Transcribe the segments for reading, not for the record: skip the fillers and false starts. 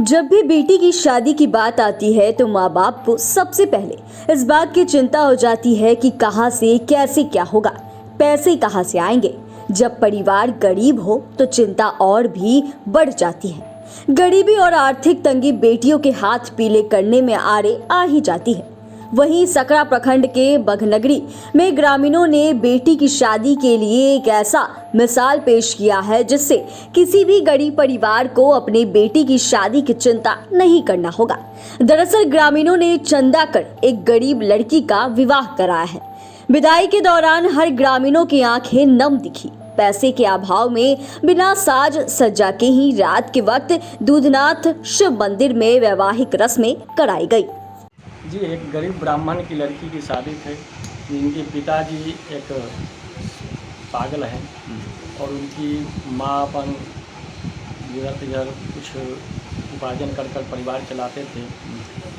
जब भी बेटी की शादी की बात आती है तो माँ बाप को सबसे पहले इस बात की चिंता हो जाती है कि कहाँ से कैसे क्या होगा, पैसे कहाँ से आएंगे। जब परिवार गरीब हो तो चिंता और भी बढ़ जाती है। गरीबी और आर्थिक तंगी बेटियों के हाथ पीले करने में आड़े आ ही जाती है। वहीं सकरा प्रखंड के बघनगरी में ग्रामीणों ने बेटी की शादी के लिए एक ऐसा मिसाल पेश किया है जिससे किसी भी गरीब परिवार को अपनी बेटी की शादी की चिंता नहीं करना होगा। दरअसल ग्रामीणों ने चंदा कर एक गरीब लड़की का विवाह कराया है। विदाई के दौरान हर ग्रामीणों की आंखें नम दिखी। पैसे के अभाव में बिना साज सज्जा के ही रात के वक्त दूधनाथ शिव मंदिर में वैवाहिक रस्में कराई गई। जी, एक गरीब ब्राह्मण की लड़की की शादी थी। जिनके पिताजी एक पागल हैं और उनकी माँ अपन इधर कुछ उपार्जन कर परिवार चलाते थे।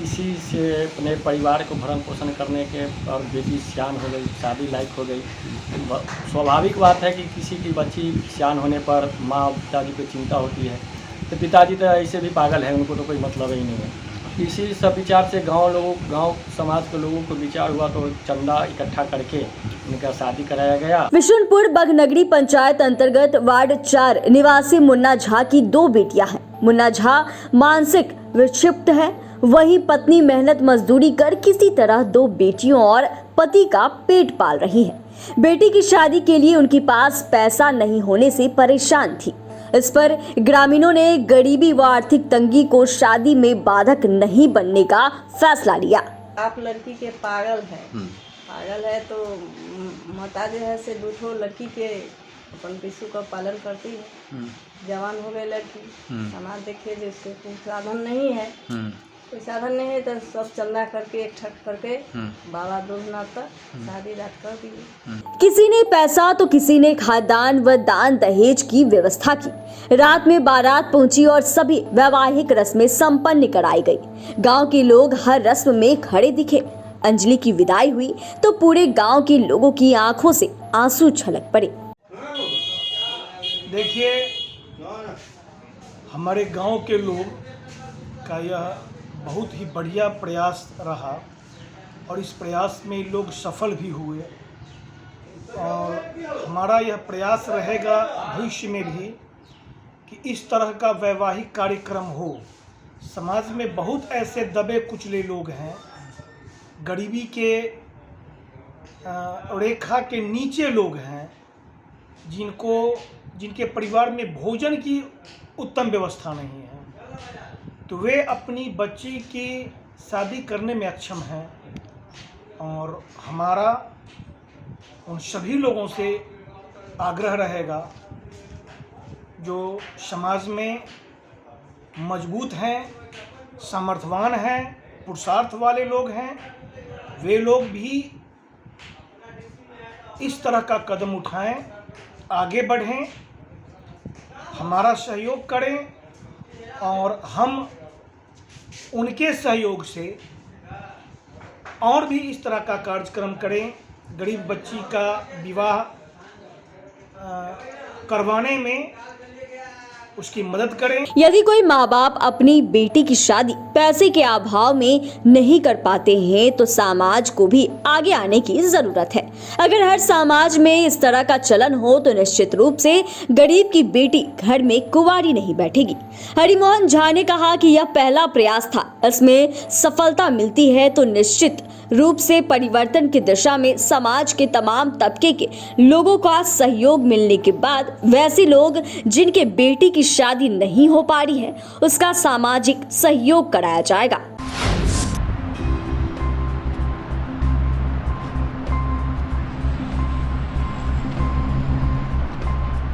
इसी से अपने परिवार को भरण पोषण करने के और बेटी सियान हो गई, शादी लायक हो गई। स्वाभाविक बात है कि किसी की बच्ची सियान होने पर माँ पिताजी को चिंता होती है। तो पिताजी तो ऐसे भी पागल हैं, उनको तो कोई मतलब ही नहीं है। इसी सब विचार से गांव समाज के लोगों को विचार हुआ तो चंदा इकट्ठा करके उनका शादी कराया गया। विशुनपुर बघनगरी पंचायत अंतर्गत वार्ड 4 निवासी मुन्ना झा की 2 बेटियां हैं। मुन्ना झा मानसिक विक्षिप्त है, वहीं पत्नी मेहनत मजदूरी कर किसी तरह 2 बेटियों और पति का पेट पाल रही है। बेटी की शादी के लिए उनके पास पैसा नहीं होने से परेशान थी। इस पर ग्रामीणों ने गरीबी व आर्थिक तंगी को शादी में बाधक नहीं बनने का फैसला लिया। आप लड़की के पागल है तो माता जो है से 2 लड़की के अपन पिसू का पालन करती है। जवान हो गई लड़की, समाज देखिए जिसके कोई साधन नहीं है, तो सब चंदा करके इकट्ठा करके बाबा दूधनाथ तक शादी रात कर दी। किसी ने पैसा तो किसी ने खाद्यान्न व दान दहेज की व्यवस्था की। रात में बारात पहुंची और सभी वैवाहिक रस्में संपन्न कराई गई। गांव के लोग हर रस्म में खड़े दिखे। अंजलि की विदाई हुई तो पूरे गांव के लोगों की आंखों से आंसू छलक पड़े। देखिए, हमारे गांव के लोग का यह बहुत ही बढ़िया प्रयास रहा और इस प्रयास में लोग सफल भी हुए और हमारा यह प्रयास रहेगा भविष्य में भी कि इस तरह का वैवाहिक कार्यक्रम हो। समाज में बहुत ऐसे दबे कुचले लोग हैं, गरीबी के रेखा के नीचे लोग हैं, जिनके परिवार में भोजन की उत्तम व्यवस्था नहीं है, तो वे अपनी बच्ची की शादी करने में अक्षम हैं। और हमारा उन सभी लोगों से आग्रह रहेगा जो समाज में मजबूत हैं, सामर्थ्यवान हैं, पुरुषार्थ वाले लोग हैं, वे लोग भी इस तरह का कदम उठाएं, आगे बढ़ें, हमारा सहयोग करें और हम उनके सहयोग से और भी इस तरह का कार्यक्रम करें। गरीब बच्ची का विवाह करवाने में उसकी मदद करें। यदि कोई माँ बाप अपनी बेटी की शादी पैसे के अभाव में नहीं कर पाते हैं तो समाज को भी आगे आने की जरूरत है। अगर हर समाज में इस तरह का चलन हो तो निश्चित रूप से गरीब की बेटी घर में कुंवारी नहीं बैठेगी। हरिमोहन झा ने कहा कि यह पहला प्रयास था, इसमें सफलता मिलती है तो निश्चित रूप से परिवर्तन की दिशा में समाज के तमाम तबके के लोगों का सहयोग मिलने के बाद वैसे लोग जिनके बेटी की शादी नहीं हो पा रही है उसका सामाजिक सहयोग कराया जाएगा।